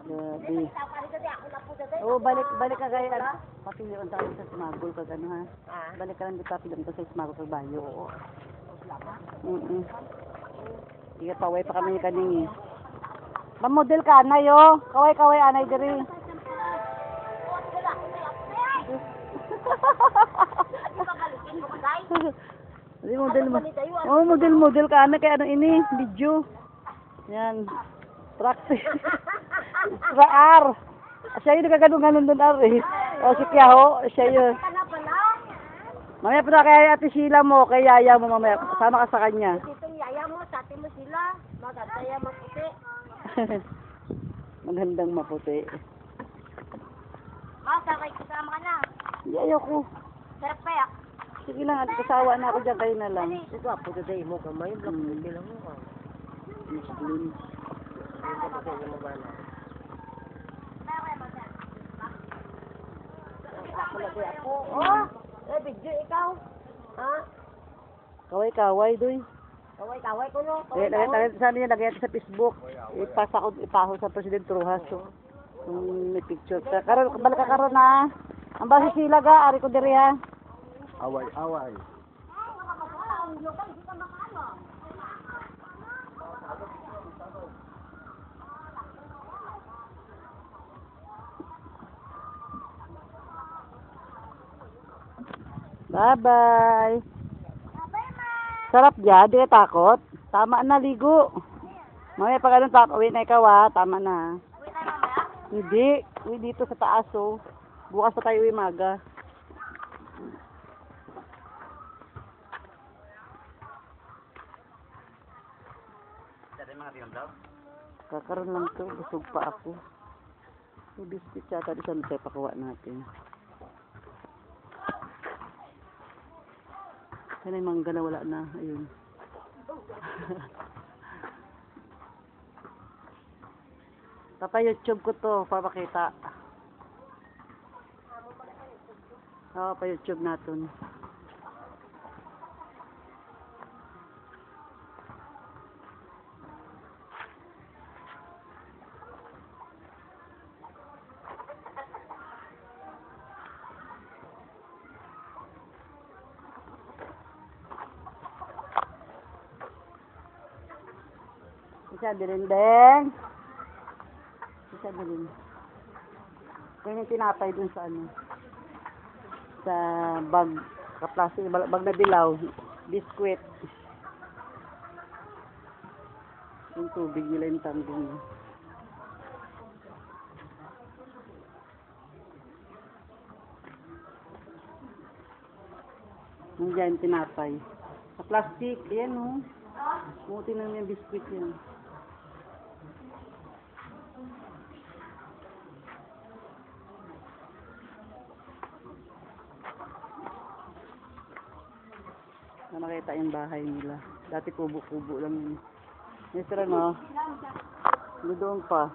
Grabe. Oo, balik ka gaya. Papiliwan tayo sa smagol ka gano'n ha. Balik ka lang di papiliwan ko sa smagol ka bayo. Oo. Sige, paway pa kami kaning eh. Mamodel ka, anay oh. Kaway-kaway, anay diri. Hindi model mo. Oh, model ka, anay kaya ano ini, video. Yan. Practice. Extra R. Siya yung nagkaganong-ganon doon R eh. O si Kiyaho, siya yun. Mamaya pa na kay Ate Sheila mo, kay Yaya mo mamaya. Sama ka sa kanya. Itong Yaya mo, sa atin mo sila. Maganda yan maputi. Magandang maputi. Sakay kasama ka na. Hindi, ayoko. Sarap kaya. Sige lang, kasawa na ako dyan, kayo na lang. Ito ako today mo kamay. Black puti lang mo ka. Muslim. Oh, video ikaw. Ha? Kaway-kaway, doy. Kaway-kaway ko no. Sana niya lagay sa Facebook. Ipaho sa President Rojas. So, may picture. Karon, balik ka karon na. Ang basi sila ga, ari ko diri ha. Away. Bye-bye. Sarap dyan, di ka takot. Tama na, ligo. Mamaya pag anong takot, uwi na ikaw ha. Tama na. Hindi. Uwi dito sa taas oh. Bukas pa tayo uwi maga. Kakaroon lang to. Busog pa ako. May biscuit yata di sa tayo pakuha natin. Kaya yung mangga na wala na. Ayun. Pa-YouTube ko to para makita. Oo, pa-YouTube natin. Isa din. Isa din. Kaya yung tinapay dun sa ano. Sa bag. Kaplastic. Bag na dilaw. Biskuit. Yung tubig nila yung tambing. Nandiyan tinapay. Sa plastic. Ayan o. Muti na yung biskuit yan. Na makita yung bahay nila. Dati kubo-kubo lang yun. Yes, no? Doon pa.